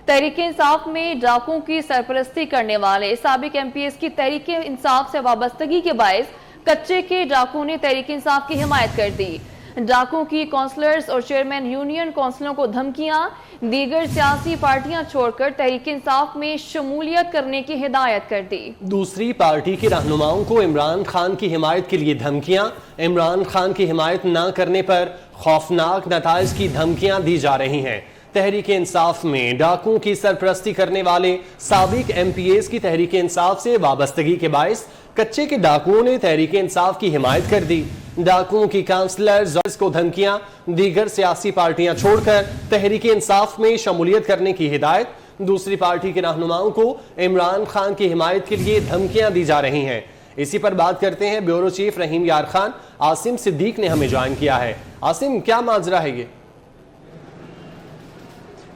تحریک انصاف میں ڈاکوں کی سرپرستی کرنے والے سابق ایم پی ایس کی تحریک انصاف سے وابستگی کے باعث کچے کے ڈاکوں نے تحریک انصاف کی حمایت کر دی۔ ڈاکوں کی کونسلرز اور چیئرمین یونین کونسلوں کو دھمکیاں، دیگر سیاسی پارٹیاں چھوڑ کر تحریک انصاف میں شمولیت کرنے کی ہدایت کر دی۔ دوسری پارٹی کے رہنماؤں کو عمران خان کی حمایت کے لیے دھمکیاں، عمران خان کی حمایت نہ کرنے پر خوفناک نتائج کی دھمکیاں دی جا رہی ہیں۔ تحریک انصاف میں ڈاکوں کی سرپرستی کرنے والے سابق ایم پی ایس کی تحریک انصاف سے وابستگی کے باعث کچے کے ڈاکوؤں نے تحریک انصاف کی حمایت کر دی۔ ڈاکوؤں کی کونسلرز کو دھمکیاں، دیگر سیاسی پارٹیاں چھوڑ کر تحریک انصاف میں شمولیت کرنے کی ہدایت۔ دوسری پارٹی کے رہنماؤں کو عمران خان کی حمایت کے لیے دھمکیاں دی جا رہی ہیں۔ اسی پر بات کرتے ہیں بیورو چیف رحیم یار خان عاصم صدیق نے ہمیں جوائن کیا ہے۔ عاصم، کیا ماجرا ہے یہ؟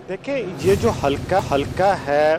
دیکھیں، یہ جو حلقہ ہے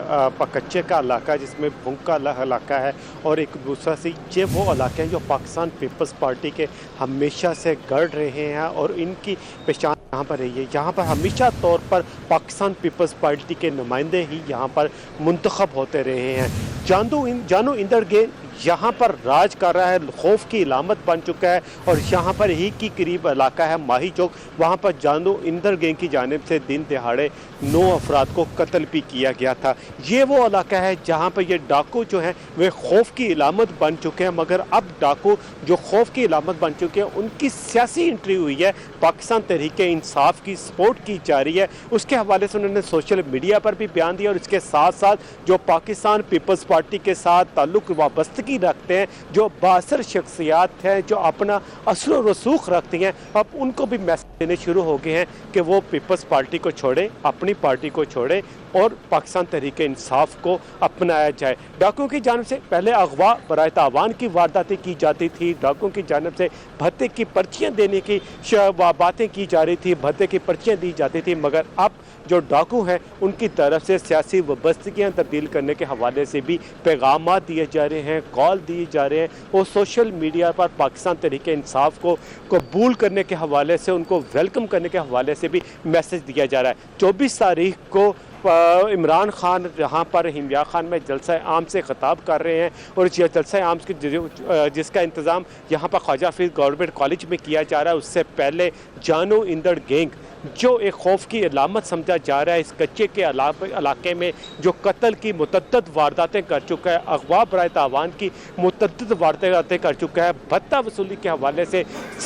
کچے کا علاقہ جس میں بھنگ کا علاقہ ہے اور ایک دوسرا سے یہ وہ علاقے ہیں جو پاکستان پیپلز پارٹی کے ہمیشہ سے گڑ رہے ہیں اور ان کی پہچان یہاں پر رہی ہے۔ یہاں پر ہمیشہ طور پر پاکستان پیپلز پارٹی کے نمائندے ہی یہاں پر منتخب ہوتے رہے ہیں۔ جانو اندر گینگ یہاں پر راج کر رہا ہے، خوف کی علامت بن چکا ہے، اور یہاں پر ہی کی قریب علاقہ ہے ماہی چوک، وہاں پر جانو اندر گینگ کی جانب سے دن دہاڑے 9 افراد کو قتل بھی کیا گیا تھا۔ یہ وہ علاقہ ہے جہاں پر یہ ڈاکو جو ہیں وہ خوف کی علامت بن چکے ہیں، مگر اب ڈاکو جو خوف کی علامت بن چکے ہیں ان کی سیاسی انٹری ہوئی ہے، پاکستان تحریک انصاف کی سپورٹ کی جا رہی ہے۔ اس کے حوالے سے انہوں نے سوشل میڈیا پر بھی بیان دیا، اور اس کے ساتھ ساتھ جو پاکستان پیپلز پارٹی کے ساتھ تعلق وابستگی رکھتے ہیں، جو بااثر شخصیات ہیں، جو اپنا اثر و رسوخ رکھتی ہیں، اب ان کو بھی میسج دینے شروع ہو گئے ہیں کہ وہ پیپلز پارٹی کو چھوڑے، اپنی پارٹی کو چھوڑے اور پاکستان تحریک انصاف کو اپنایا جائے۔ ڈاکوں کی جانب سے پہلے اغوا برائے تاوان کی وارداتیں کی جاتی تھی، ڈاکوں کی جانب سے بھتے کی پرچیاں دینے کی باتیں کی جا رہی تھی، بھتے کی پرچیاں دی جاتی تھی، مگر اب جو ڈاکو ہیں ان کی طرف سے سیاسی وابستگیاں تبدیل کرنے کے حوالے سے بھی پیغامات دیے جا رہے ہیں، کال دیے جا رہے ہیں، اور سوشل میڈیا پر پاکستان تحریک انصاف کو قبول کرنے کے حوالے سے، ان کو ویلکم کرنے کے حوالے سے بھی میسج دیا جا رہا ہے۔ 24 تاریخ کو عمران خان یہاں پر رحیم یار خان میں جلسہ عام سے خطاب کر رہے ہیں، اور یہ جلسہ عام جس کا انتظام یہاں پر خواجہ حفیظ گورنمنٹ کالج میں کیا جا رہا ہے، اس سے پہلے جانو اندر گینگ جو ایک خوف کی علامت سمجھا جا رہا ہے، اس کچے کے علاقے میں جو قتل کی متعدد وارداتیں کر چکا ہے، اغوا برائے تاوان کی متعدد وارداتیں کر چکا ہے، بھتہ وصولی کے حوالے سے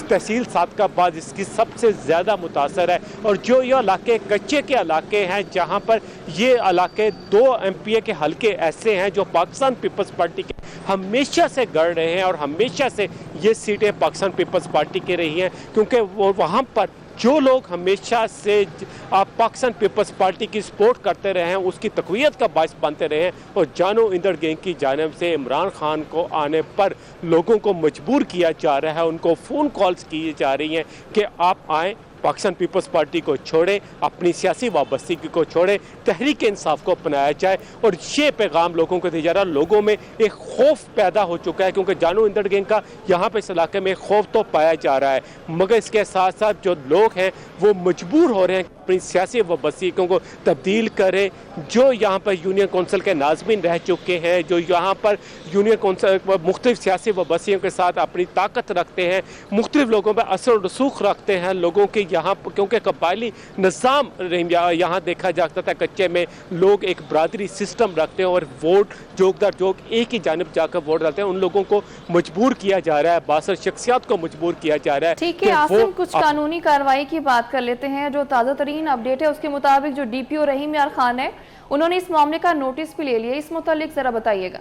تحصیل صادقہ آباد اس کی سب سے زیادہ متاثر ہے، اور جو یہ علاقے کچے کے علاقے ہیں جہاں پر یہ علاقے 2 ایم پی اے کے حلقے ایسے ہیں جو پاکستان پیپلز پارٹی کے ہمیشہ سے گڑ رہے ہیں، اور ہمیشہ سے یہ سیٹیں پاکستان پیپلز پارٹی کی رہی ہیں، کیونکہ وہاں پر جو لوگ ہمیشہ سے پاکستان پیپلز پارٹی کی سپورٹ کرتے رہے ہیں اس کی تقویت کا باعث بنتے رہے ہیں، اور جانو اندر گینگ کی جانب سے عمران خان کو آنے پر لوگوں کو مجبور کیا جا رہا ہے، ان کو فون کالز کی جا رہی ہیں کہ آپ آئیں، پاکستان پیپلز پارٹی کو چھوڑیں، اپنی سیاسی وابستگی کو چھوڑیں، تحریک انصاف کو اپنایا جائے، اور یہ پیغام لوگوں کو دیا جا رہا ہے۔ لوگوں میں ایک خوف پیدا ہو چکا ہے، کیونکہ جانو اندر گینگ کا یہاں پہ اس علاقے میں خوف تو پایا جا رہا ہے، مگر اس کے ساتھ ساتھ جو لوگ ہیں وہ مجبور ہو رہے ہیں اپنی سیاسی وابستگیوں کو تبدیل کریں۔ جو یہاں پر یونین کونسل کے ناظمین رہ چکے ہیں، جو یہاں پر یونین کونسل مختلف سیاسی وابستگیوں کے ساتھ اپنی طاقت رکھتے ہیں، مختلف لوگوں پہ اثر و رسوخ رکھتے ہیں، لوگوں کے یہاں کیونکہ قبائلی نظام یہاں دیکھا جاتا تھا، کچے میں لوگ ایک برادری سسٹم رکھتے ہیں اور ووٹ جوک در جوک ایک ہی جانب جا کر ووٹ ڈالتے ہیں، ان لوگوں کو مجبور کیا جا رہا ہے، بااثر شخصیات کو مجبور کیا جا رہا ہے۔ ٹھیک ہے عاصم، کچھ قانونی کارروائی کی بات کر لیتے ہیں۔ جو تازہ ترین اپڈیٹ ہے اس کے مطابق جو ڈی پی او رحیم یار خان ہے انہوں نے اس معاملے کا نوٹس بھی لے لیا، اس متعلق ذرا بتائیے گا۔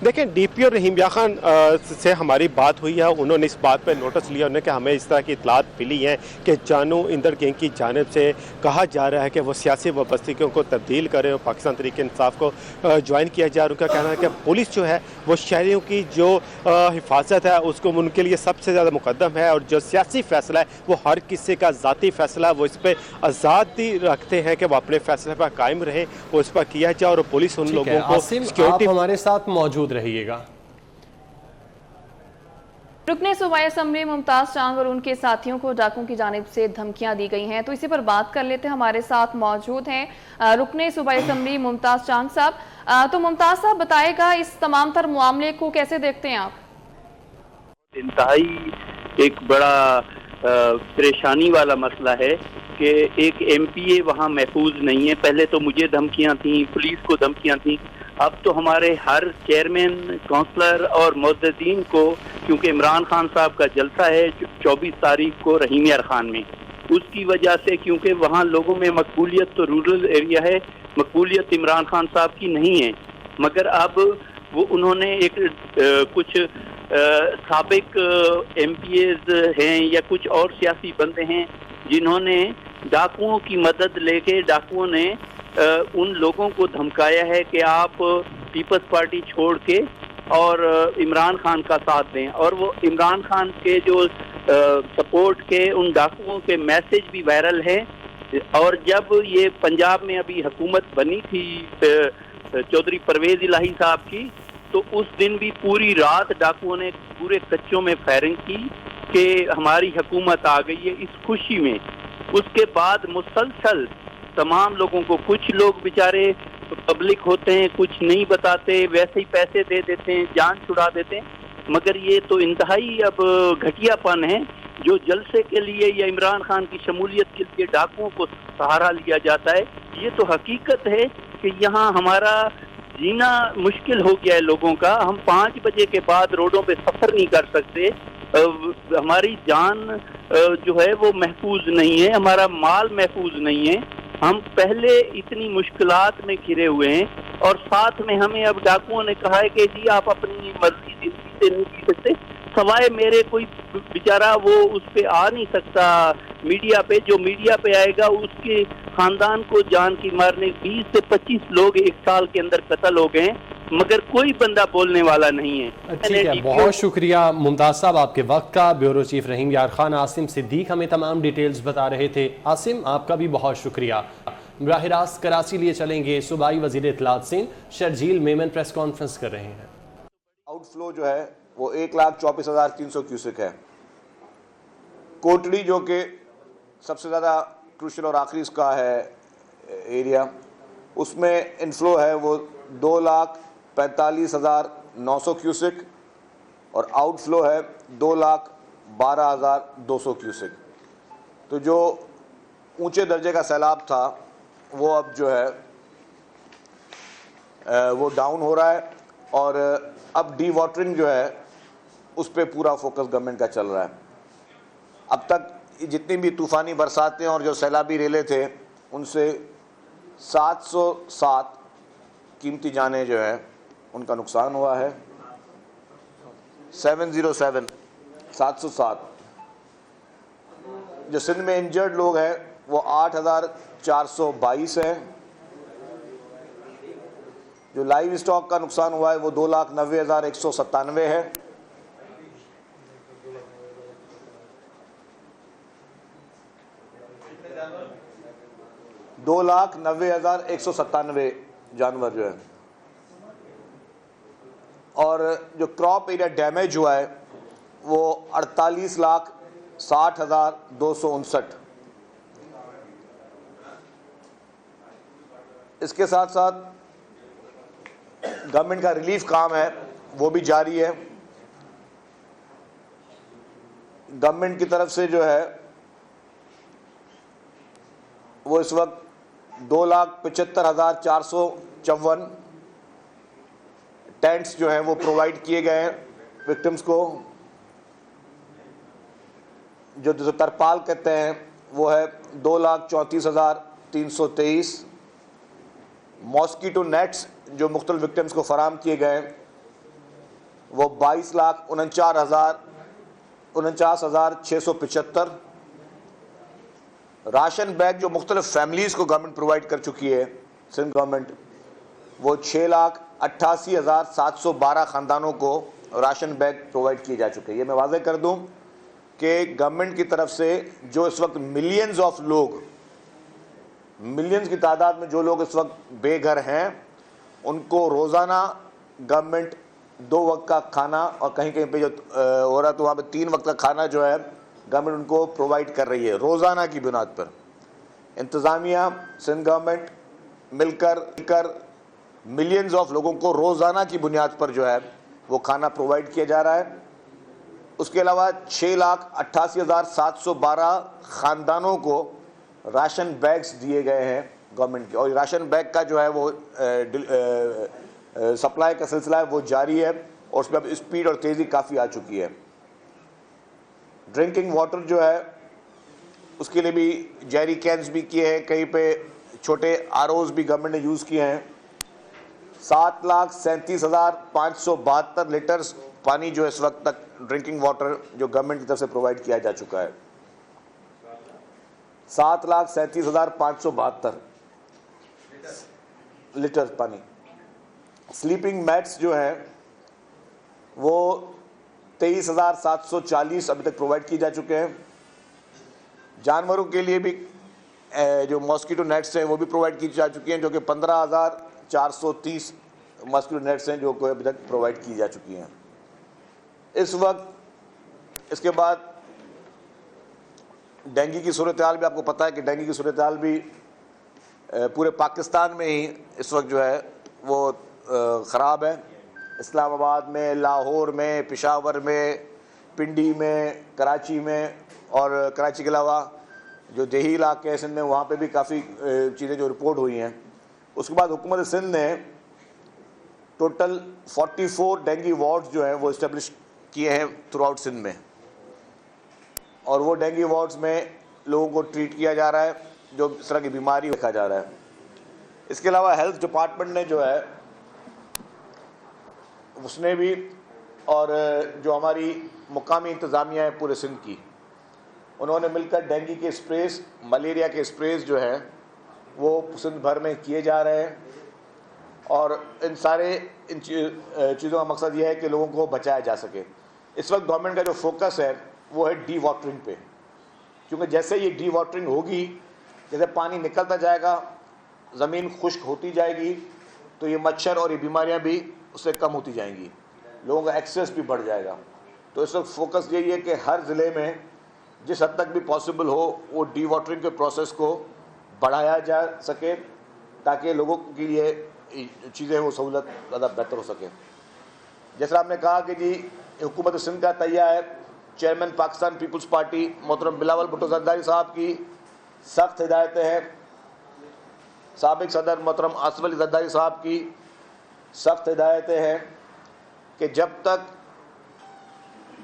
دیکھیں، ڈی پی او رحیم یار خان سے ہماری بات ہوئی ہے، انہوں نے اس بات پہ نوٹس لیا کہ ہمیں اس طرح کی اطلاعات ملی ہیں کہ جانو اندر گینگ کی جانب سے کہا جا رہا ہے کہ وہ سیاسی وابستگیوں کو تبدیل کریں اور پاکستان تحریک انصاف کو جوائن کیا جائے، اور ان کا کہنا ہے کہ پولیس جو ہے وہ شہریوں کی جو حفاظت ہے اس کو ان کے لیے سب سے زیادہ مقدم ہے، اور جو سیاسی فیصلہ ہے وہ ہر کسی کا ذاتی فیصلہ ہے، وہ اس پہ آزادی رکھتے ہیں کہ وہ اپنے فیصلے پر قائم رہیں اور اس پر کیا جائے، اور پولیس ان لوگوں کو سیکورٹی۔ آپ ہمارے ساتھ موجود رہیے گا۔ रुकने सूबाई असम्बली मुमताज चांग और उनके साथियों को डाकुओं की जानिब से धमकियां दी गई हैं, तो इसी पर बात कर लेते हैं। हमारे साथ मौजूद हैं रुकने सूबाई असम्बली मुमताज चांग साहब। तो मुमताज साहब बताएगा, इस तमाम तर मामले को कैसे देखते हैं आप? इंतहाई एक बड़ा परेशानी वाला मसला है कि एक एमपीए वहाँ महफूज नहीं है। पहले तो मुझे धमकियाँ थी, पुलिस को धमकियाँ थी, अब तो हमारे हर चेयरमैन, काउंसलर और मुअद्दिदीन को, क्योंकि इमरान खान साहब का जलसा है 24 तारीख को रहीम यार खान में, उसकी वजह से, क्योंकि वहाँ लोगों में मकबूलियत तो रूरल एरिया है, मकबूलियत इमरान खान साहब की नहीं है, मगर अब वो उन्होंने एक कुछ साबिक एमपीएज हैं या कुछ और सियासी बंदे हैं जिन्होंने डाकुओं की मदद लेके, डाकुओं ने उन लोगों को धमकाया है कि आप पीपल्स पार्टी छोड़ के और इमरान खान का साथ दें, और वो इमरान खान के जो सपोर्ट के उन डाकुओं के मैसेज भी वायरल है। और जब ये पंजाब में अभी हुकूमत बनी थी चौधरी परवेज इलाही साहब की, तो उस दिन भी पूरी रात डाकुओं ने पूरे कच्चों में फायरिंग की कि हमारी हुकूमत आ गई है, इस खुशी में। उसके बाद मुसलसल तमाम लोगों को, कुछ लोग बेचारे पब्लिक होते हैं, कुछ नहीं बताते, वैसे ही पैसे दे देते हैं, जान छुड़ा देते हैं, मगर ये तो इंतहाई अब घटियापन है जो जलसे के लिए या इमरान खान की शमूलियत के लिए डाकुओं को सहारा लिया जाता है। ये तो हकीकत है कि यहाँ हमारा जीना मुश्किल हो गया है लोगों का। हम 5 बजे के बाद रोडों पे सफ़र नहीं कर सकते, हमारी जान जो है वो महफूज नहीं है, हमारा माल महफूज नहीं है। हम पहले इतनी मुश्किलात में घिरे हुए हैं, और साथ में हमें अब डाकुओं ने कहा है कि जी आप अपनी मर्जी जिंदगी से नहीं जी सकते, सवाए मेरे कोई बेचारा वो उस पे आ नहीं सकता मीडिया पे, जो मीडिया पे आएगा उसके खानदान को जान की मारने 20 से 25 लोग एक साल के अंदर कत्ल हो गए, मगर कोई बंदा बोलने वाला नहीं है। ठीक है, बहुत शुक्रिया मुमताज साहब आपके वक्त का। ब्यूरो चीफ रहीम यार खान आसिम सिद्दीक हमें तमाम डिटेल्स बता रहे थे। आसिम, आपका भी बहुत शुक्रिया। बराह रास्त कराची लिए चलेंगे, सूबाई वजीर इत्तलात सिंध शर्जील मेमन प्रेस कॉन्फ्रेंस कर रहे हैं। आउटफ्लो जो है वो 1,24,300 क्यूसेक है। कोटड़ी जो कि सबसे ज़्यादा क्रूशल और आखिरी इसका है एरिया, उसमें इनफ्लो है वो 2,45,900 क्यूसेक, और आउटफ्लो है 2,12,200 क्यूसेक। तो जो ऊंचे दर्जे का सैलाब था वो अब जो है वो डाउन हो रहा है, और अब डी वाटरिंग जो है उस पर पूरा फोकस गवर्नमेंट का चल रहा है। अब तक जितनी भी तूफ़ानी बरसातें और जो सैलाबी रेले थे उनसे 707 कीमती जानें जो है उनका नुकसान हुआ है। 707 जो सिंध में इंजर्ड लोग हैं वो 8,422 हैं। जो लाइव स्टॉक का नुकसान हुआ है वो 2,90,197 है। $2,90,197 जानवर जो है। और जो क्रॉप एरिया डैमेज हुआ है वो 48,60,259। इसके साथ साथ गवर्नमेंट का रिलीफ काम है वो भी जारी है। गवर्नमेंट की तरफ से जो है वो इस वक्त 2,75,454 टेंट्स जो हैं वो प्रोवाइड किए गए हैं विक्टिम्स को। जो तरपाल कहते हैं वो है 2,34,323। मॉस्कीटो नेट्स जो मुख्तलिफ विक्टिम्स को फराम किए गए वो 22,49,675। राशन बैग जो मुख्तलिफ फैमिलीज़ को गवर्नमेंट प्रोवाइड कर चुकी है सिंध गवर्नमेंट, वो 6,88,712 ख़ानदानों को राशन बैग प्रोवाइड किए जा चुके हैं। ये मैं वाज़ेह कर दूं कि गवर्नमेंट की तरफ से जो इस वक्त मिलियंस ऑफ लोग, मिलियंस की तादाद में जो लोग इस वक्त बेघर हैं, उनको रोज़ाना गवर्नमेंट 2 वक्त का खाना और कहीं कहीं पे जो हो रहा तो वहाँ पे 3 वक्त का खाना जो है गवर्नमेंट उनको प्रोवाइड कर रही है रोज़ाना की बुनियाद पर। इंतज़ामिया सिंध गवर्नमेंट मिलकर मिलियंस ऑफ लोगों को रोज़ाना की बुनियाद पर जो है वो खाना प्रोवाइड किया जा रहा है। उसके अलावा 6,88,712 ख़ानदानों को राशन बैग्स दिए गए हैं गवर्नमेंट के, और राशन बैग का जो है वो सप्लाई का सिलसिला है वो जारी है और उसमें अब स्पीड और तेज़ी काफ़ी आ चुकी है। ड्रिंकिंग वाटर जो है उसके लिए भी जैरी कैंस भी किए हैं, कहीं पे छोटे आरओज़ भी गवर्नमेंट ने यूज़ किए हैं। 7,37,572 लीटर्स पानी जो इस वक्त तक ड्रिंकिंग वाटर जो गवर्नमेंट की तरफ से प्रोवाइड किया जा चुका है। 7,37,572 लीटर पानी। स्लीपिंग मैट्स जो हैं वो 23,740 अभी तक प्रोवाइड किए जा चुके हैं। जानवरों के लिए भी जो मॉस्किटो नेट्स हैं वो भी प्रोवाइड की जा चुकी हैं, जो कि 15,430 मॉस्किटो नेट्स हैं जो अभी तक प्रोवाइड की जा चुकी हैं इस वक्त। इसके बाद डेंगू की सूरत हाल भी आपको पता है कि डेंगू की सूरत हाल भी पूरे पाकिस्तान में ही इस वक्त जो है वो ख़राब है। इस्लामाबाद में, लाहौर में, पेशावर में, पिंडी में, कराची में, और कराची के अलावा जो देही इलाके हैं सिंध में वहाँ पे भी काफ़ी चीज़ें जो रिपोर्ट हुई हैं। उसके बाद हुकूमत सिंध ने टोटल 44 डेंगू वार्ड्स जो हैं वो इस्टेब्लिश किए हैं थ्रू आउट सिंध में, और वो डेंगू वार्ड्स में लोगों को ट्रीट किया जा रहा है जो इस तरह की बीमारी देखा जा रहा है। इसके अलावा हेल्थ डिपार्टमेंट ने जो है उसने भी, और जो हमारी मुकामी इंतज़ामिया है पूरे सिंध की, उन्होंने मिलकर डेंगू के स्प्रेस, मलेरिया के स्प्रेस जो हैं वो सिंध भर में किए जा रहे हैं, और इन चीज़ों का मकसद ये है कि लोगों को बचाया जा सके। इस वक्त गवर्नमेंट का जो फोकस है वो है डी वाटरिंग पे, क्योंकि जैसे ये डी वाटरिंग होगी, जैसे पानी निकलता जाएगा, ज़मीन खुश्क होती जाएगी, तो ये मच्छर और ये बीमारियां भी उससे कम होती जाएंगी, लोगों का एक्सेस भी बढ़ जाएगा। तो इस वक्त फोकस यही है कि हर ज़िले में जिस हद तक भी पॉसिबल हो वो डी वाटरिंग के प्रोसेस को बढ़ाया जा सके, ताकि लोगों के लिए चीज़ें वो सहूलत ज़्यादा बेहतर हो सके। जैसा आपने कहा कि जी हुकूमत सिंध का तैया है, चेयरमैन पाकिस्तान पीपल्स पार्टी मोहतरम बिलावल भुट्टो ज़रदारी साहब की सख्त हिदायतें हैं, साबिक सदर मोहतरम आसिफ अली ज़रदारी साहब की सख्त हिदायतें हैं कि जब तक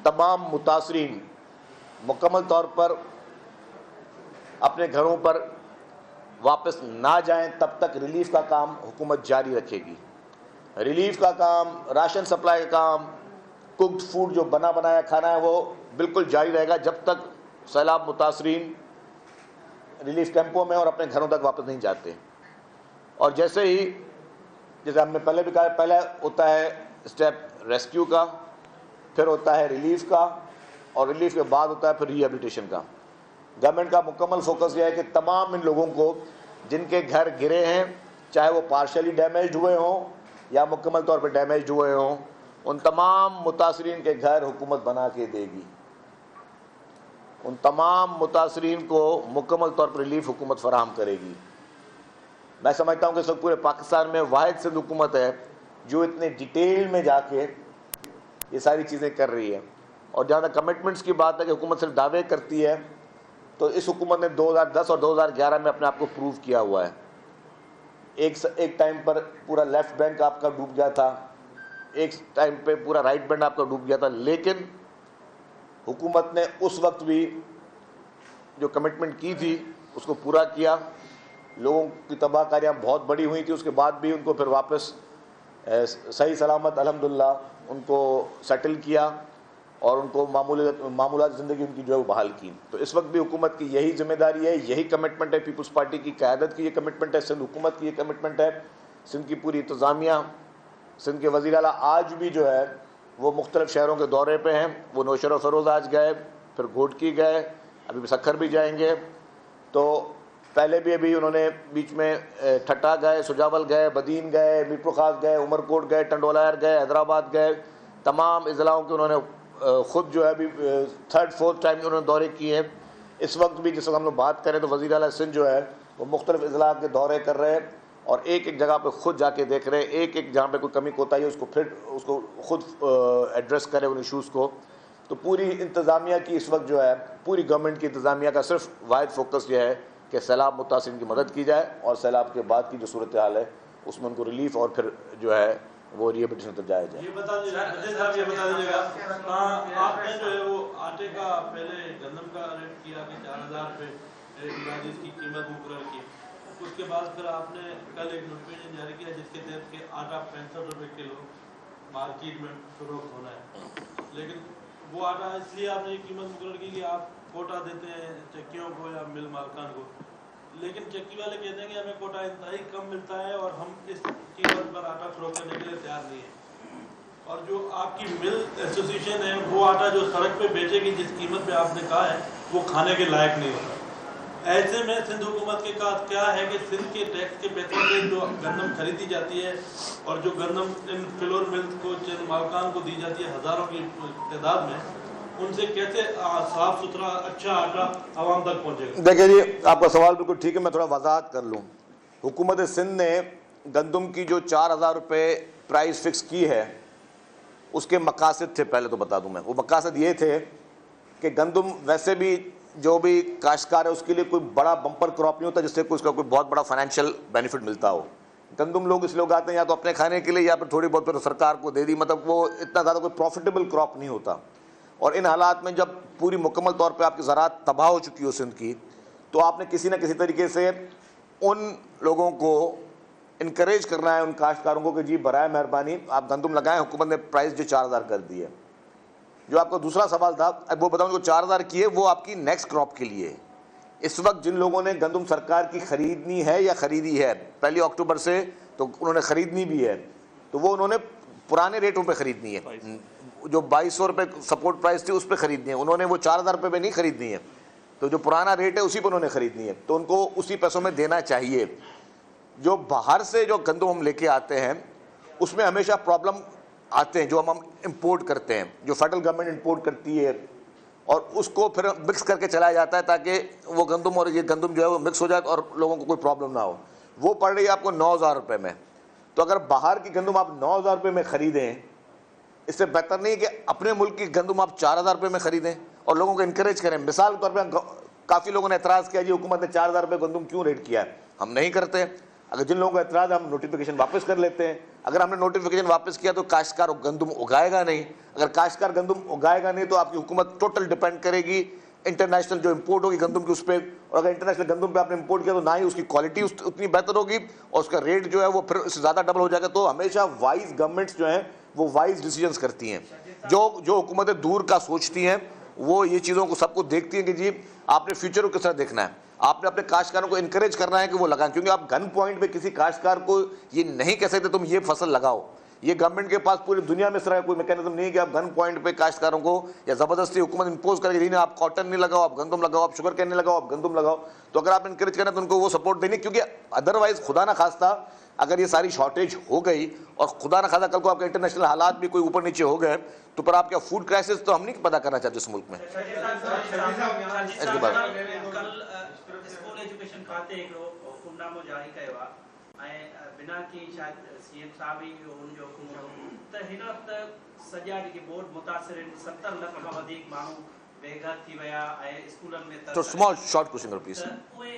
तमाम मुतासरीन मुकम्मल तौर पर अपने घरों पर वापस ना जाएं, तब तक रिलीफ का काम हुकूमत जारी रखेगी। रिलीफ का काम, राशन सप्लाई का काम, कुक्ड फूड जो बना बनाया खाना है वो बिल्कुल जारी रहेगा जब तक सैलाब मुतासरीन रिलीफ कैंपों में और अपने घरों तक वापस नहीं जाते। और जैसे हमने पहले भी कहा, पहले होता है स्टेप रेस्क्यू का, फिर होता है रिलीफ का, और रिलीफ के बाद होता है फिर रिहेबिलिटेशन का। गवर्नमेंट का मुकम्मल फोकस यह है कि तमाम इन लोगों को जिनके घर गिरे हैं, चाहे वो पार्शली डैमेज्ड हुए हों या मुकम्मल तौर पर डैमेज्ड हुए हों, उन तमाम मुतासरीन के घर हुकूमत बना के देगी। उन तमाम मुतासरीन को मुकम्मल तौर पर रिलीफ हुकूमत फराहम करेगी। मैं समझता हूँ कि इस वक्त पूरे पाकिस्तान में वाहिद सिंध हुकूमत है जो इतने डिटेल में जाके ये सारी चीज़ें कर रही है। और जहाँ तक कमिटमेंट्स की बात है कि हुकूमत सिर्फ दावे करती है, तो इस हुकूमत ने 2010 और 2011 में अपने आप को प्रूव किया हुआ है। एक टाइम पर पूरा लेफ्ट बैंक आपका डूब गया था, एक टाइम पे पूरा राइट बैंक आपका डूब गया था, लेकिन हुकूमत ने उस वक्त भी जो कमिटमेंट की थी उसको पूरा किया। लोगों की तबाहकारियाँ बहुत बड़ी हुई थी, उसके बाद भी उनको फिर वापस सही सलामत अल्हम्दुलिल्लाह उनको सेटल किया और उनको मामूलात ज़िंदगी उनकी जो है वो बहाल की। तो इस वक्त भी हुकूमत की यही जिम्मेदारी है, यही कमिटमेंट है, पीपल्स पार्टी की क़यादत की ये कमिटमेंट है, सिंध हुकूमत की ये कमिटमेंट है, सिंध की पूरी इंतज़ामिया, सिंध के वज़ीर आला आज भी जो है वो मुख्तलिफ़ शहरों के दौरे पे हैं। वो नौशहर व फ़रोज़ आज गए, फिर घोटकी गए, अभी सखर भी जाएंगे। तो पहले भी अभी उन्होंने बीच में ठट्टा गए, सुजावल गए, बदीन गए, मीरपुर खास गए, उमरकोट गए, टंडोलायर गए, हैदराबाद गए, तमाम अजलाओं के उन्होंने ख़ुद जो है अभी 3rd-4th टाइम उन्होंने दौरे किए हैं। इस वक्त भी जिस वक्त हम लोग बात करें तो वज़ीर आला सिंध जो है वो मुख्तलिफ अजला के दौरे कर रहे हैं और एक एक जगह पे ख़ुद जाके देख रहे हैं, एक एक जहाँ पे कोई कमी कोताही है उसको फिर उसको ख़ुद एड्रेस करे उन इशूज़ को। तो पूरी इंतज़ामिया की इस वक्त जो है पूरी गवर्नमेंट की इंतज़ामिया का सिर्फ वाहिद फोकस ये है कि सैलाब मुतासिरीन की मदद की जाए और सैलाब के बाद की जो सूरत हाल है उसमें उनको रिलीफ और फिर जो है वो रिहेबिलिटेशन तक जाया जाए। ये बता दीजिएगा आपने जो है वो आटे का पहले गंदम का रेट किया कि 4000 रुपये जिसकी कीमत मुकर्रर की, उसके बाद फिर आपने कल एक नोटिफिकेशन जारी किया जिसके तहत कि आटा 65 रुपये किलो मार्केट में फरोख्त होना है। लेकिन वो आटा इसलिए आपने ये कीमत मुकर्रर की कि आप कोटा देते हैं चक्कियों को या मिल मालकान को, लेकिन चक्की वाले कहते हैं कि हमें कोटा इंतहाई कम मिलता है और हम इस कीमत पर आटा फरोख्त करने के लिए तैयार नहीं है। और जो आपकी मिल एसोसिएशन है वो आटा जो सड़क पे बेचेगी जिस कीमत पे आपने कहा है वो खाने के लायक नहीं होता। ऐसे में सिंध हुकूमत के का क्या है कि सिंध के टैक्स के पैसों से जो गंदम खरीदी जाती है और जो गंदम इन फ्लोर मिल्स को चंद मालकान को दी जाती है हज़ारों की तादाद में, उनसे कैसे साफ सुथरा अच्छा आटा आवाम तक पहुँचेगा? देखिए जी, आपका सवाल बिल्कुल ठीक है, मैं थोड़ा वजाहत कर लूँ। हुकूमत सिंध ने गंदम की जो 4000 रुपये प्राइस फिक्स की है उसके मकासद थे, पहले तो बता दूं मैं। वो मकासद ये थे कि गंदम वैसे भी जो भी काश्तकार है उसके लिए कोई बड़ा बम्पर क्रॉप नहीं होता जिससे कोई उसका कोई बहुत बड़ा फाइनेंशियल बेनिफिट मिलता हो। गंदम लोग इसलिए उगाते हैं या तो अपने खाने के लिए या फिर थोड़ी बहुत फिर सरकार को दे दी, मतलब वो इतना ज़्यादा कोई प्रॉफिटेबल क्रॉप नहीं होता। और इन हालात में जब पूरी मुकम्मल तौर पे आपकी ज़राअत तबाह हो चुकी हो सिंध की, तो आपने किसी न किसी तरीके से उन लोगों को इनकरेज करना है, उन काश्तकारों को कि जी बराए मेहरबानी आप गंदम लगाएं। हुकूमत ने प्राइस जो 4000 कर दी है। जो आपका दूसरा सवाल था, अब वो बताऊँ जो 4000 की है वो आपकी नेक्स्ट क्रॉप के लिए। इस वक्त जिन लोगों ने गंदम सरकार की ख़रीदनी है या ख़रीदी है 1 अक्टूबर से, तो उन्होंने ख़रीदनी भी है, तो वो उन्होंने पुराने रेटों पे ख़रीदनी है। जो 2200 रुपये सपोर्ट प्राइस थी उस पर ख़रीदनी है, उन्होंने वो 4000 रुपये में नहीं ख़रीदनी है। तो जो पुराना रेट है उसी पर उन्होंने ख़रीदनी है, तो उनको उसी पैसों में देना चाहिए। जो बाहर से जो गंदम हम लेके आते हैं उसमें हमेशा प्रॉब्लम आते हैं, जो हम इंपोर्ट करते हैं, जो फेडरल गवर्नमेंट इंपोर्ट करती है और उसको फिर मिक्स करके चलाया जाता है ताकि वो गंदम और ये गंदम जो है वो मिक्स हो जाए और लोगों को कोई प्रॉब्लम ना हो। वो पड़ रही है आपको 9000 रुपये में। तो अगर बाहर की गंदम आप 9000 रुपये में ख़रीदें, इससे बेहतर नहीं है कि अपने मुल्क की गंदम आप 4000 रुपये में ख़रीदें और लोगों को इनकरेज करें। मिसाल के तौर पर काफ़ी लोगों ने एतराज़ किया जी हुकूमत ने 4000 रुपये गंदम क्यों रेट किया है। हम नहीं करते। अगर जिन लोगों को एतराज़ हम नोटिफिकेशन वापस कर लेते हैं। अगर हमने नोटिफिकेशन वापस किया तो काश्तकार गंदम उगाएगा नहीं। अगर काश्तकार गंदम उगाएगा नहीं तो आपकी हुकूमत टोटल डिपेंड करेगी इंटरनेशनल जो इंपोर्ट होगी गंदम की उस पर। और अगर इंटरनेशनल गंदम पे आपने इंपोर्ट किया तो ना ही उसकी क्वालिटी उतनी बेहतर होगी और उसका रेट जो है वो फिर उससे ज़्यादा डबल हो जाएगा। तो हमेशा वाइज गवर्नमेंट्स जो हैं वो वाइज डिसीजंस करती हैं। जो हुकूमतें दूर का सोचती हैं वो ये चीज़ों को सबको देखती हैं कि जी आपने फ्यूचर को किस तरह देखना है, आपने अपने काश्तकारों को इनकरेज करना है कि वो लगाएं। क्योंकि आप गन पॉइंट पे किसी काश्तकार को ये नहीं कह सकते तुम ये फसल लगाओ। ये गवर्नमेंट के पास पूरी दुनिया में इस तरह कोई मैकेनिज्म नहीं है कि आप गन पॉइंट पे काश्तकारों को या ज़बरदस्ती हुकूमत इंपोज करके नहीं आप कॉटन नहीं लगाओ, आप गंदम लगाओ, आप शुगर कैन नहीं लगाओ, आप गंदम लगाओ। तो अगर आप इनकरेज करें तो उनको वो सपोर्ट देनी, क्योंकि अदरवाइज खुदा ना खास्ता अगर ये सारी शॉर्टेज हो गई और खुदा ना खास्ता कल को आपके इंटरनेशनल हालात भी कोई ऊपर नीचे हो गए तो पर आपका फूड क्राइसिस तो हम नहीं पता करना चाहते इस मुल्क में। इसके बाद स्कूल एजुकेशन खाते हिकिड़ो हुकुमनामो जारी कयो आहे ऐं बिना की शायदि सीएम साहब ई हुनजो हुकुम हो त हिन वक़्तु सॼा जेके बोर्ड मुतासिरिन 70 लख खां वधीक माण्हू बेघर थी विया ऐं स्कूलनि में तो स्मॉल शॉर्ट क्वेश्चन प्लीज। उहे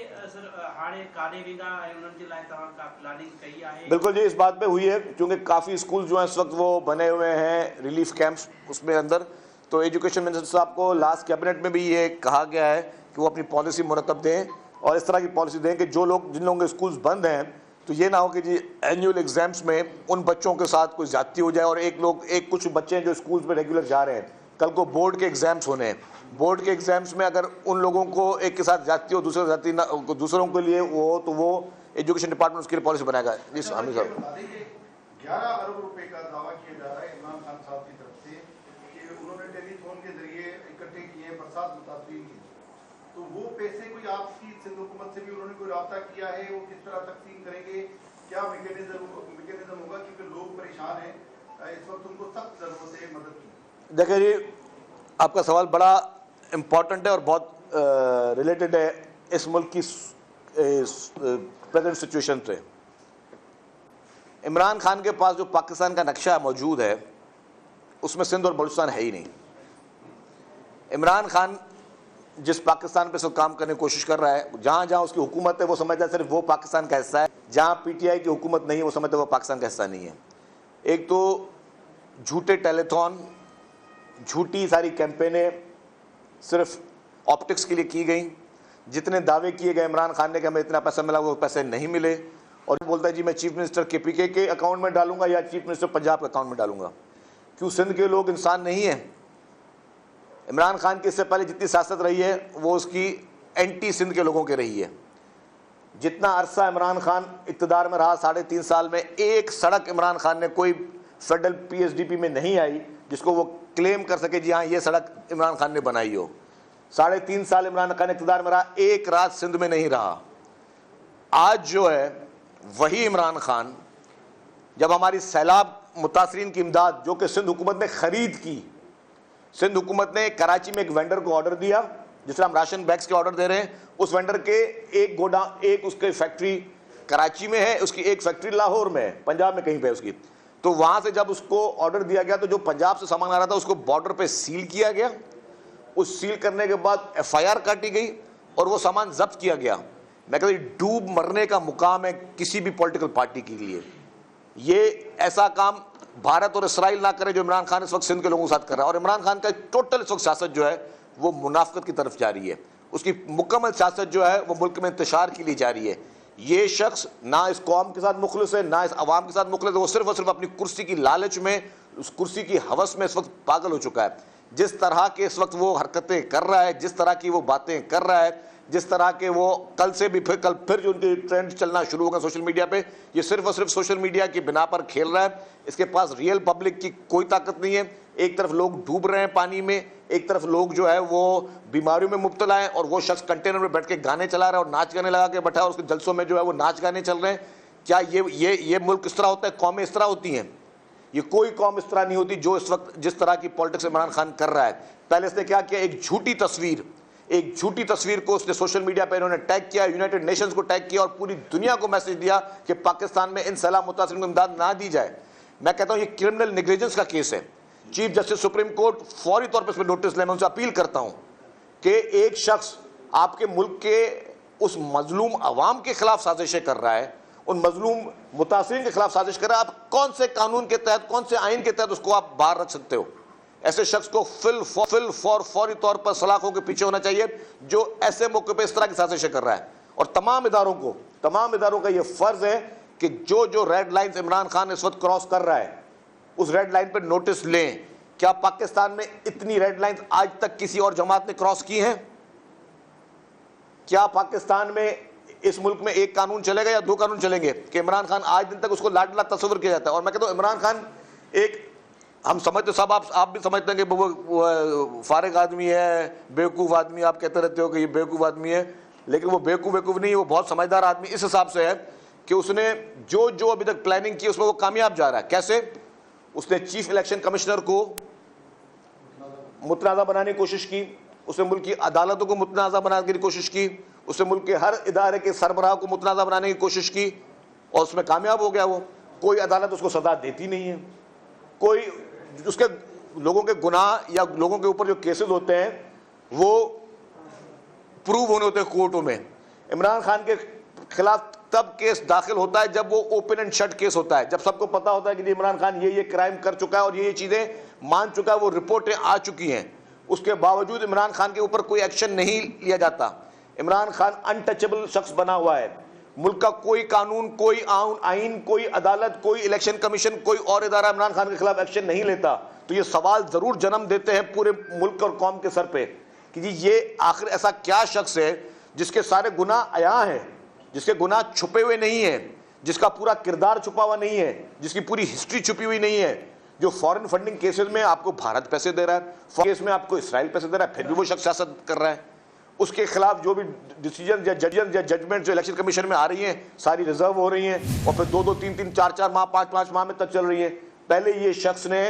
हाणे काॾे वेंदा ऐं उन्हनि जे लाइ तव्हां का प्लानिंग कई आहे? बिल्कुल जी, इस बात पे हुई है क्योंकि काफ़ी स्कूल जो हैं इस वक्त वो बने हुए हैं रिलीफ कैंप्स उसमें अंदर। तो एजुकेशन मिनिस्टर साहब को लास्ट कैबिनेट में भी ये कहा गया है कि वो अपनी पॉलिसी मुरतब दें और इस तरह की पॉलिसी दें कि जिन लोगों के स्कूल्स बंद हैं तो ये ना हो कि जी एनुअल एग्जाम्स में उन बच्चों के साथ कोई ज्यादती हो जाए। और कुछ बच्चे हैं जो स्कूल्स में रेगुलर जा रहे हैं, कल को बोर्ड के एग्जाम्स होने हैं, बोर्ड के एग्जाम्स में अगर उन लोगों को एक के साथ ज्यादती हो दूसरों के लिए वो तो वो एजुकेशन डिपार्टमेंट उसके लिए पॉलिसी बनाएगा। जी हामिद साहब, 11 अरब रुपए का दावा किया जा रहा है इमरान खान साहब की तरफ से कि उन्होंने टेलीफोन के जरिए इकट्ठे किए बरसात मुतासरीन की। तो तो वो पैसे कोई आपकी सिंध हुकूमत से भी उन्होंने कोई राब्ता किया है, वो किस तरह तकसीम करेंगे, क्या मैकेनिज्म होगा, क्योंकि लोग परेशान हैं, इस वक्त उनको सख्त जरूरत है मदद की। देखिए जी, आपका सवाल बड़ा इम्पोर्टेंट है और बहुत रिलेटेड है इस मुल्क की प्रेजेंट सिचुएशन से। इमरान खान के पास जो पाकिस्तान का नक्शा मौजूद है उसमें सिंध और बलूचिस्तान है ही नहीं। इमरान खान जिस पाकिस्तान पे सब काम करने की कोशिश कर रहा है, जहाँ जहाँ उसकी हुकूमत है वो समझता है सिर्फ वो पाकिस्तान का हिस्सा है, जहाँ पीटीआई की हुकूमत नहीं है वो समझता है वो पाकिस्तान का हिस्सा नहीं है। एक तो झूठे टेलीथॉन, झूठी सारी कैंपेनें सिर्फ ऑप्टिक्स के लिए की गई। जितने दावे किए गए इमरान खान ने कि हमें इतना पैसा मिला, वो पैसे नहीं मिले, और बोलता है जी मैं चीफ मिनिस्टर केपीके के अकाउंट में डालूंगा या चीफ मिनिस्टर पंजाब के अकाउंट में डालूंगा। क्यों सिंध के लोग इंसान नहीं है? इमरान खान की इससे पहले जितनी सियासत रही है वो उसकी एंटी सिंध के लोगों के रही है। जितना अरसा इमरान खान इक़्तिदार में रहा, 3.5 साल में एक सड़क इमरान खान ने कोई फेडरल पीएसडीपी में नहीं आई जिसको वो क्लेम कर सके जी हाँ ये सड़क इमरान खान ने बनाई हो। 3.5 साल इमरान खान इक़्तिदार में रहा, एक रात सिंध में नहीं रहा। आज जो है वही इमरान खान जब हमारी सैलाब मुतासरीन की इमदाद जो कि सिंध हुकूमत ने खरीद की, सिंध हुकूमत ने कराची में एक वेंडर को ऑर्डर दिया, जिस तरह हम राशन बैग्स के ऑर्डर दे रहे हैं, उस वेंडर के एक उसके फैक्ट्री कराची में है, उसकी एक फैक्ट्री लाहौर में है, पंजाब में कहीं पे उसकी। तो वहां से जब उसको ऑर्डर दिया गया तो जो पंजाब से सामान आ रहा था उसको बॉर्डर पे सील किया गया। उस सील करने के बाद एफआईआर काटी गई और वो सामान जब्त किया गया। मैं कहता हूं डूब मरने का मुकाम है किसी भी पॉलिटिकल पार्टी के लिए। ये ऐसा काम भारत और इसराइल ना करे जो इमरान खान इस वक्त सिंध के लोगों के साथ कर रहा है। और इमरान खान का टोटल इस वक्त सियासत जो है वो मुनाफिकत की तरफ जा रही है। उसकी मुकम्मल सियासत जो है वो मुल्क में इंतशार के लिए जा रही है। ये शख्स ना इस कौम के साथ मुखलिस है ना इस अवाम के साथ मुखलिस है, वो सिर्फ और सिर्फ अपनी कुर्सी की लालच में, उस कुर्सी की हवस में इस वक्त पागल हो चुका है। जिस तरह के इस वक्त वो हरकतें कर रहा है, जिस तरह की वो बातें कर रहा है, जिस तरह के वो कल फिर जो उनके ट्रेंड चलना शुरू होगा सोशल मीडिया पे, ये सिर्फ और सिर्फ सोशल मीडिया की बिना पर खेल रहा है। इसके पास रियल पब्लिक की कोई ताकत नहीं है। एक तरफ लोग डूब रहे हैं पानी में, एक तरफ लोग जो है वो बीमारियों में मुब्तला है, और वो शख्स कंटेनर में बैठ के गाने चला रहा है और नाच गाने लगा के बैठा है और उसके जलसों में जो है वो नाच गाने चल रहे हैं। क्या ये मुल्क इस तरह होता है? कौमें इस तरह होती हैं? ये कोई कौम इस तरह नहीं होती जो इस वक्त जिस तरह की पॉलिटिक्स इमरान खान कर रहा है। पहले इसने क्या किया, एक झूठी तस्वीर को उसने सोशल मीडिया पर इन्होंने टैग किया, यूनाइटेड नेशंस को टैग किया और पूरी दुनिया को मैसेज दिया कि पाकिस्तान में इन सैलाब मुतासिरीन को इमदाद ना दी जाए। मैं कहता हूँ ये क्रिमिनल नेग्लिजेंस का केस है। चीफ जस्टिस सुप्रीम कोर्ट फौरी तौर पर इस पर नोटिस ले। मैं उनसे अपील करता हूँ कि एक शख्स आपके मुल्क के उस मजलूम अवाम के खिलाफ साजिशें कर रहा है, उन मजलूम मुतासिरीन के खिलाफ साजिश कर रहा है, आप कौन से कानून के तहत, कौन से आइन के तहत उसको आप बाहर रख सकते हो? ऐसे शख्स को फौरी तौर पर सलाखों के पीछे होना चाहिए जो ऐसे मौके पर इस तरह की साजिशें कर रहा है। और तमाम इदारों का ये फर्ज है कि जो रेड लाइन्स इमरान खान इस वक्त क्रॉस कर रहा है उस रेड लाइन पर नोटिस लें। क्या पाकिस्तान में इतनी रेड लाइन्स आज तक किसी और जमात ने क्रॉस की हैं? क्या पाकिस्तान में इस मुल्क में एक कानून चलेगा या 2 कानून चलेंगे कि इमरान खान आज दिन तक उसको लाडला तस्वर किया जाता है? और मैं कहता हूँ इमरान खान एक, हम समझते सब, आप भी समझते हैं कि वो फारिग आदमी है, बेवकूफ़ आदमी, आप कहते रहते हो कि ये बेवकूफ़ आदमी है, लेकिन वो बेवकूफ़ नहीं है, वो बहुत समझदार आदमी इस हिसाब से है कि उसने जो अभी तक प्लानिंग की उसमें वो कामयाब जा रहा है। कैसे? उसने चीफ इलेक्शन कमिश्नर को मुतनाज़ा बनाने की कोशिश की, उसने मुल्क की अदालतों को मुतनाज़ा बनाने की कोशिश की, उसने मुल्क के हर इदारे के सरबराह को मुतनाज़ा बनाने की कोशिश की और उसमें कामयाब हो गया। वो कोई अदालत उसको सज़ा देती नहीं है, कोई उसके लोगों के गुनाह या लोगों के ऊपर जो केसेस होते हैं वो प्रूव होने होते हैं कोर्टों में। इमरान खान के खिलाफ तब केस दाखिल होता है जब वो ओपन एंड शट केस होता है, जब सबको पता होता है कि इमरान खान ये क्राइम कर चुका है और ये चीज़ें मान चुका है, वो रिपोर्टें आ चुकी हैं। उसके बावजूद इमरान खान के ऊपर कोई एक्शन नहीं लिया जाता। इमरान खान अनटचेबल शख्स बना हुआ है। मुल्क का कोई कानून, कोई आइन, कोई अदालत, कोई इलेक्शन कमीशन, कोई और इदारा इमरान खान के खिलाफ एक्शन नहीं लेता। तो ये सवाल ज़रूर जन्म देते हैं पूरे मुल्क और कौम के सर पे कि जी ये आखिर ऐसा क्या शख्स है जिसके सारे गुनाह अया हैं, जिसके गुनाह छुपे हुए नहीं हैं, जिसका पूरा किरदार छुपा हुआ नहीं है, जिसकी पूरी हिस्ट्री छुपी हुई नहीं है, जो फॉरेन फंडिंग केसेस में आपको भारत पैसे दे रहा है, केस में आपको इसराइल पैसे दे रहा है, फिर भी वो शख्स सियासत कर रहा है। اس کے خلاف جو بھی ڈیسیجن یا ججمنٹ جو الیکشن کمیشن میں آ رہی ہیں ساری ریزرو ہو رہی ہیں اور پھر 2 3 4 ماہ 5 ماہ میں تک چل رہی ہیں. پہلے یہ شخص نے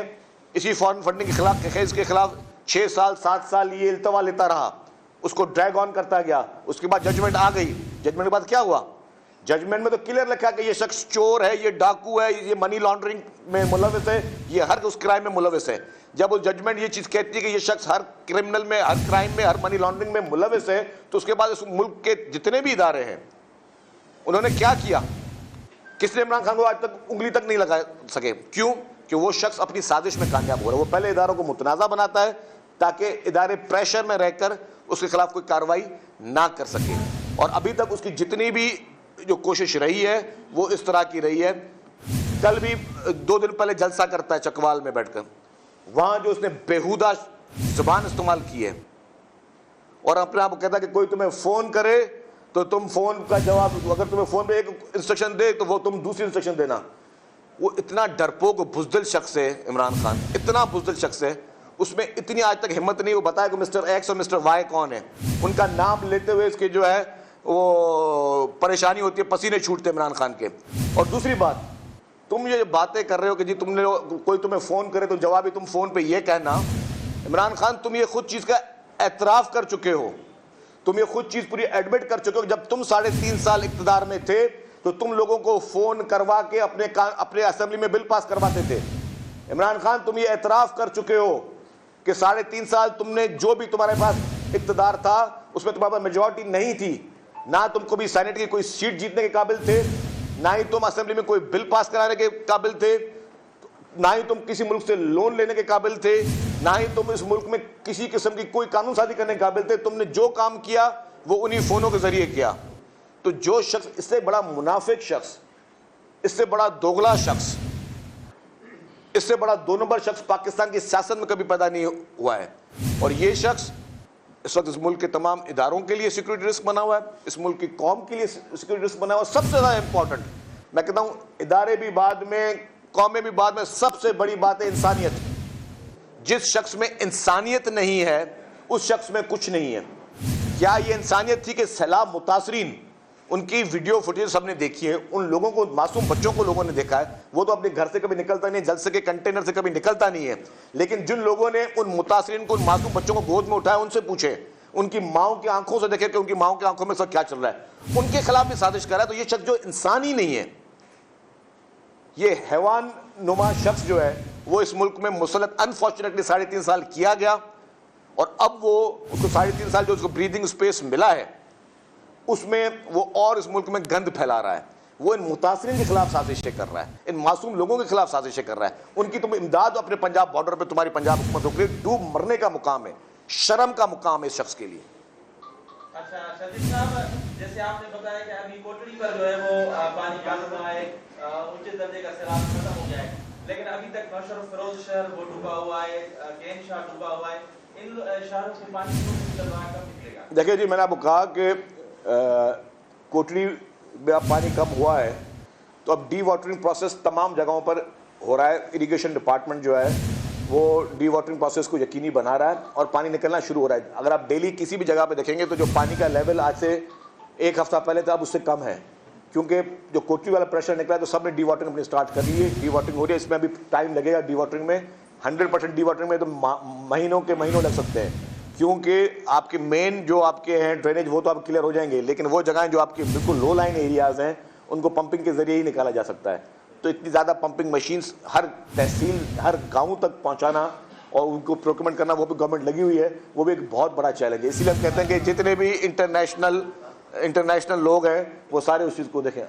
اسی فارن فنڈنگ کے خلاف کیس کے خلاف 6 سال 7 سال یہ التوا لیتا رہا, اس کو ڈریگ آن کرتا گیا. اس کے بعد ججمنٹ آ گئی. ججمنٹ کے بعد کیا ہوا؟ ججمنٹ میں تو کلیئر لکھا کہ یہ شخص چور ہے, یہ ڈاکو ہے, یہ منی لانڈرنگ میں ملوث ہے, یہ ہر اس کرائم میں ملوث ہے. جب وہ ججمنٹ یہ چیز کہتی ہے کہ یہ شخص ہر کرمنل میں, ہر کرائم میں, ہر منی لانڈرنگ میں ملوث ہے, تو اس کے بعد اس ملک کے جتنے بھی ادارے ہیں انہوں نے کیا کیا؟ کس نے عمران خان کو آج تک انگلی تک نہیں لگا سکے. کیوں؟ کہ وہ شخص اپنی سازش میں کامیاب ہو رہا ہے. وہ پہلے اداروں کو متنازع بناتا ہے تاکہ ادارے پریشر میں رہ کر اس کے خلاف کوئی کارروائی نہ کر سکے. اور ابھی تک اس کی جتنی بھی جو کوشش رہی ہے وہ اس طرح کی رہی ہے. کل بھی 2 دن پہلے جلسہ کرتا ہے چکوال میں بیٹھ کر, وہاں جو اس نے بیہودہ زبان استعمال کی ہے اور اپنے آپ کو کہتا ہے کہ کوئی تمہیں فون کرے تو تم فون کا جواب, اگر تمہیں فون پہ ایک انسٹرکشن دے تو وہ تم دوسری انسٹرکشن دینا. وہ اتنا ڈرپوک بزدل شخص ہے عمران خان, اتنا بزدل شخص ہے, اس میں اتنی آج تک ہمت نہیں وہ بتایا کہ مسٹر ایکس اور مسٹر وائی کون ہے. ان کا نام لیتے ہوئے اس کے جو ہے وہ پریشانی ہوتی ہے, پسینے چھوٹتے عمران خان کے. اور دوسری بات, تم یہ باتیں کر رہے ہو کہ جی تم نے کوئی تمہیں فون کرے تو جوابی تم فون پہ یہ کہنا. عمران خان تم یہ خود چیز کا اعتراف کر چکے ہو, تم یہ خود چیز پوری ایڈمٹ کر چکے ہو. جب تم 3.5 سال اقتدار میں تھے تو تم لوگوں کو فون کروا کے اپنے اسمبلی میں بل پاس کرواتے تھے. عمران خان تم یہ اعتراف کر چکے ہو کہ 3.5 سال تم نے جو بھی تمہارے پاس اقتدار تھا اس میں تمہارے پاس میجورٹی نہیں تھی, نہ تم کبھی سینٹ کی کوئی سیٹ جیتنے کے قابل تھے, نہ ہی تم اسمبلی میں کوئی بل پاس کرانے کے قابل تھے, نہ ہی تم کسی ملک سے لون لینے کے قابل تھے, نہ ہی تم اس ملک میں کسی قسم کی کوئی قانون سازی کرنے کے قابل تھے. تم نے جو کام کیا وہ انہی فونوں کے ذریعے کیا. تو جو شخص اس سے بڑا منافق شخص, اس سے بڑا دوغلا شخص, اس سے بڑا 2 نمبر شخص پاکستان کی سیاست میں کبھی پیدا نہیں ہوا ہے. اور یہ شخص اس وقت اس ملک کے تمام اداروں کے لیے سیکورٹی رسک بنا ہوا ہے, اس ملک کی قوم کے لیے سیکورٹی رسک بنا ہوا ہے. سب سے زیادہ امپورٹنٹ میں کہتا ہوں, ادارے بھی بعد میں, قومیں بھی بعد میں, سب سے بڑی بات ہے انسانیت. جس شخص میں انسانیت نہیں ہے اس شخص میں کچھ نہیں ہے. کیا یہ انسانیت تھی کہ سیلاب متاثرین, ان کی ویڈیو فوٹیج سب نے دیکھی ہے, ان لوگوں کو, معصوم بچوں کو لوگوں نے دیکھا ہے, وہ تو اپنے گھر سے کبھی نکلتا نہیں, جلسے کے کنٹینر سے کبھی نکلتا نہیں ہے, لیکن جن لوگوں نے ان متاثرین کو, ان معصوم بچوں کو گود میں اٹھایا, ان سے پوچھیں, ان کی ماؤں کی آنکھوں سے دیکھیں کہ ان کی ماؤں کی آنکھوں میں سب کیا چل رہا ہے. ان کے خلاف بھی سازش کر رہا ہے. تو یہ شخص جو انسان ہی نہیں ہے, یہ حیوان نما شخص جو ہے وہ اس ملک میں مسلط انفارچونیٹلی 3.5 سال کیا گیا. اور اب وہ اس کو 3.5 سال جو اس کو بریدنگ اسپیس ملا ہے اس میں وہ اور اس ملک میں گند پھیلا رہا ہے. وہ ان متاثرین کے خلاف سازشیں کر رہا ہے, ان معصوم لوگوں کے خلاف سازشیں کر رہا ہے. ان کی تم امداد اپنے پنجاب بارڈر پہ, تمہاری پنجاب حکومت کے ڈوب مرنے کا مقام ہے, شرم کا مقام ہے اس شخص کے لیے. اچھا شدید صاحب, جیسے آپ نے بتایا کہ ابھی کوٹڑی پر جو ہے وہ پانی کم ہوا ہے, اونچے درجے کا سیلاب ختم ہو گیا ہے, لیکن ابھی تک نوشہر فیروز شہر وہ ڈوبا ہوا ہے, کین شاہ ڈوبا ہوا ہے. ان شہروں سے پانی کب نکلے گا؟ دیکھیں جی, میں نے آپ کو کہا کہ کوٹڑی میں اب پانی کم ہوا ہے تو اب ڈی واٹرنگ پروسیس تمام جگہوں پر ہو رہا ہے. اریگیشن ڈپارٹمنٹ جو ہے وہ ڈی واٹرنگ پروسیس کو یقینی بنا رہا ہے اور پانی نکلنا شروع ہو رہا ہے. اگر آپ ڈیلی کسی بھی جگہ پہ دیکھیں گے تو جو پانی کا لیول آج سے 1 ہفتہ پہلے تھا اب اس سے کم ہے, کیونکہ جو کوٹڑی والا پریشر نکلا ہے تو سب نے ڈی واٹرنگ اپنی اسٹارٹ کر لی ہے. ڈی واٹرنگ ہو رہی ہے, اس میں ابھی ٹائم لگے گا. ڈی واٹرنگ میں 100% ڈی واٹرنگ میں تو مہینوں کے مہینوں لگ سکتے ہیں, کیونکہ آپ کے مین جو آپ کے ہیں ڈرینیج وہ تو آپ کلیئر ہو جائیں گے, لیکن وہ جگہیں جو آپ کے بالکل لو لائن ایریاز ہیں ان کو پمپنگ کے ذریعے ہی نکالا جا سکتا ہے. تو اتنی زیادہ پمپنگ مشینز ہر تحصیل, ہر گاؤں تک پہنچانا اور ان کو پروکیومنٹ کرنا, وہ بھی گورنمنٹ لگی ہوئی ہے, وہ بھی ایک بہت بڑا چیلنج ہے. اسی لیے ہم کہتے ہیں کہ جتنے بھی انٹرنیشنل لوگ ہیں وہ سارے اس چیز کو دیکھیں.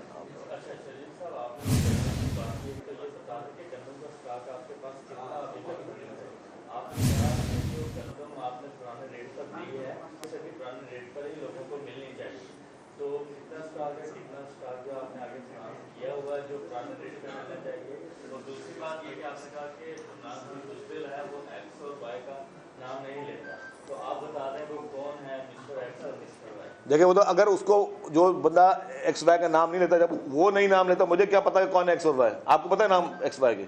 دیکھیں وہ تو اگر اس کو جو بندہ ایکس وائی کا نام نہیں لیتا, جب وہ نہیں نام لیتا, مجھے کیا پتا کہ کون ہے ایکس اور وائی؟ آپ کو پتا ہے نام ایکس وائی کے؟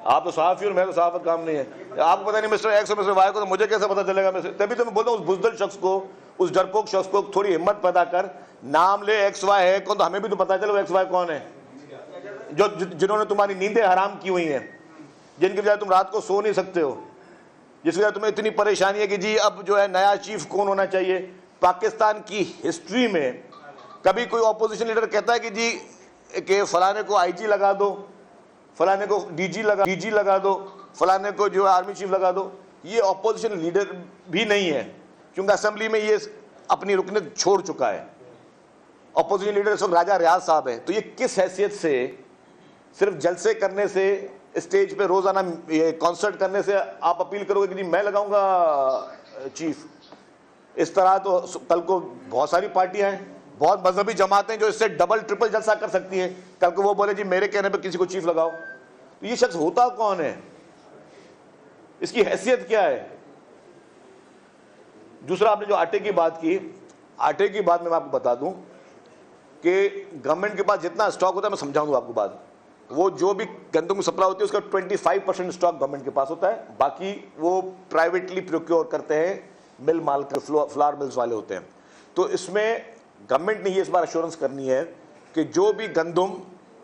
آپ تو صحافی اور میں تو صحافت کام نہیں ہے, آپ کو پتا نہیں مسٹر ایکس اور مسٹر وائی کو, تو مجھے کیسے پتا چلے گا؟ تبھی تو میں بولتا ہوں اس بزدل شخص کو, उस डरपोक शख्स को थोड़ी हिम्मत पैदा कर, नाम ले एक्स वाई है कौन, तो हमें भी तो पता चलो एक्स वाई कौन है, जो जिन्होंने तुम्हारी नींदें हराम की हुई हैं, जिनकी वजह तुम रात को सो नहीं सकते हो, जिसकी वजह तुम्हें इतनी परेशानी है कि जी अब जो है नया चीफ कौन होना चाहिए। पाकिस्तान की हिस्ट्री में कभी कोई ऑपोजिशन लीडर कहता है कि जी कि फलाने को आईजी लगा दो, फलाने को डीजी लगा दो, फलाने को जो आर्मी चीफ लगा दो। ये ऑपोजिशन लीडर भी नहीं है, क्योंकि असेंबली में ये अपनी रुकनीत छोड़ चुका है। ऑपोजिशन लीडर इस वक्त राजा रियाज साहब है, तो ये किस हैसियत से सिर्फ जलसे करने से, स्टेज पे रोजाना ये कॉन्सर्ट करने से आप अपील करोगे कि जी मैं लगाऊंगा चीफ? इस तरह तो कल को बहुत सारी पार्टियां हैं, बहुत मजहबी जमातें जो इससे डबल ट्रिपल जलसा कर सकती हैं, कल को वो बोले जी मेरे कहने पे किसी को चीफ लगाओ। तो ये शख्स होता कौन है, इसकी हैसियत क्या है? दूसरा, आपने जो आटे की बात की, आटे की बात मैं आपको बता दूं कि गवर्नमेंट के पास जितना स्टॉक होता है, मैं समझाऊंगा आपको बात, वो जो भी गंदम की सप्लाई होती है उसका 25% स्टॉक गवर्नमेंट के पास होता है, बाकी वो प्राइवेटली प्रोक्योर करते हैं, मिल माल का फ्लावर मिल्स वाले होते हैं। तो इसमें गवर्नमेंट ने ये इस बार एश्योरेंस करनी है कि जो भी गंदम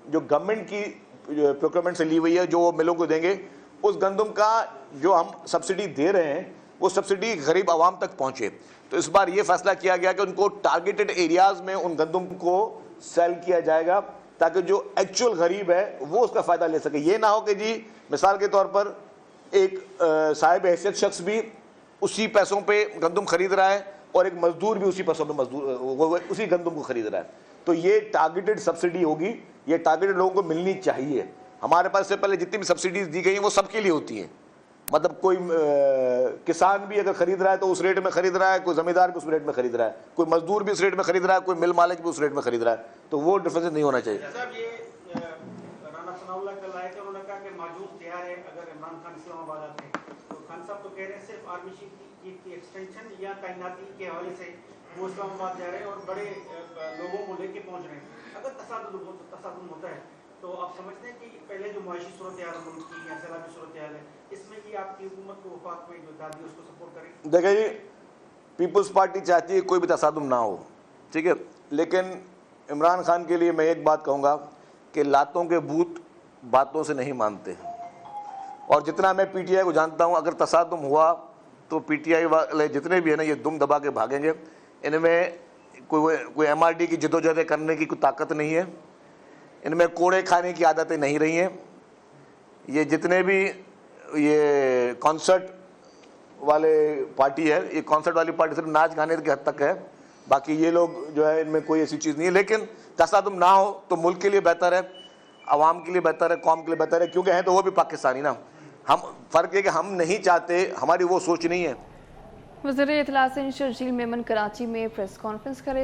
जो गवर्नमेंट की प्रोक्योरमेंट से ली हुई है, जो वो मिलों को देंगे, उस गंदम का जो हम सब्सिडी दे रहे हैं वो सब्सिडी गरीब आवाम तक पहुंचे। तो इस बार ये फैसला किया गया कि उनको टारगेटेड एरियाज में उन गंदम को सेल किया जाएगा, ताकि जो एक्चुअल गरीब है वो उसका फ़ायदा ले सके। ये ना हो कि जी मिसाल के तौर पर एक साहिब हैसियत शख्स भी उसी पैसों पे गंदम खरीद रहा है और एक मजदूर भी उसी पैसों पे उसी गंदम को खरीद रहा है। तो ये टारगेटेड सब्सिडी होगी, ये टारगेटेड लोगों को मिलनी चाहिए। हमारे पास से पहले जितनी भी सब्सिडीज दी गई हैं वो सबके लिए होती हैं, मतलब कोई किसान भी अगर खरीद रहा है तो उस रेट में खरीद रहा है, कोई जमींदार भी उस रेट में खरीद रहा है, कोई मजदूर भी उस रेट में खरीद रहा है, कोई मिल मालिक भी उस रेट में खरीद रहा है। तो वो डिफरेंस नहीं होना चाहिए। साहब, ये राणा सनाउल्लाह कल आए थे, उन्होंने कहा कि माजूद तैयार है अगर इमरान खान इस्लामाबाद आते हैं। तो खान साहब तो कह रहे हैं सिर्फ आर्मी चीफ की एक्सटेंशन या तैनाती के हवाले से वो इस्लामाबाद जा रहे हैं और बड़े लोगों को लेके पहुंच रहे हैं। अगर तसादुम होता है तो आप समझते हैं कि पहले जो मुआशी सूरत हाल मुल्क की या सैलाबी सूरत हाल है, इसमें कि आपकी हुकूमत को वफाक में जो दादी उसको सपोर्ट करें? देखिए जी, पीपल्स पार्टी चाहती है कोई भी तसादुम ना हो, ठीक है, लेकिन इमरान खान के लिए मैं एक बात कहूँगा कि लातों के भूत बातों से नहीं मानते। और जितना मैं पीटीआई को जानता हूँ, अगर तसादुम हुआ तो पीटीआई वाले जितने भी है ना, ये दुम दबा के भागेंगे। इनमें कोई एमआरडी की जदोजहद करने की कोई ताकत नहीं है, इनमें कोड़े खाने की आदतें नहीं रही हैं। ये जितने भी ये कॉन्सर्ट वाले पार्टी है, ये कॉन्सर्ट वाली पार्टी सिर्फ नाच गाने के हद तक है, बाकी ये लोग जो है इनमें कोई ऐसी चीज़ नहीं है। लेकिन तसादुम ना हो तो मुल्क के लिए बेहतर है, आवाम के लिए बेहतर है, कौम के लिए बेहतर है, क्योंकि हैं तो वो भी पाकिस्तानी ना। हम फ़र्क है कि हम नहीं चाहते, हमारी वो सोच नहीं है। वज़ीर इत्तलात शर्जील मेमन कराची में प्रेस कॉन्फ्रेंस करे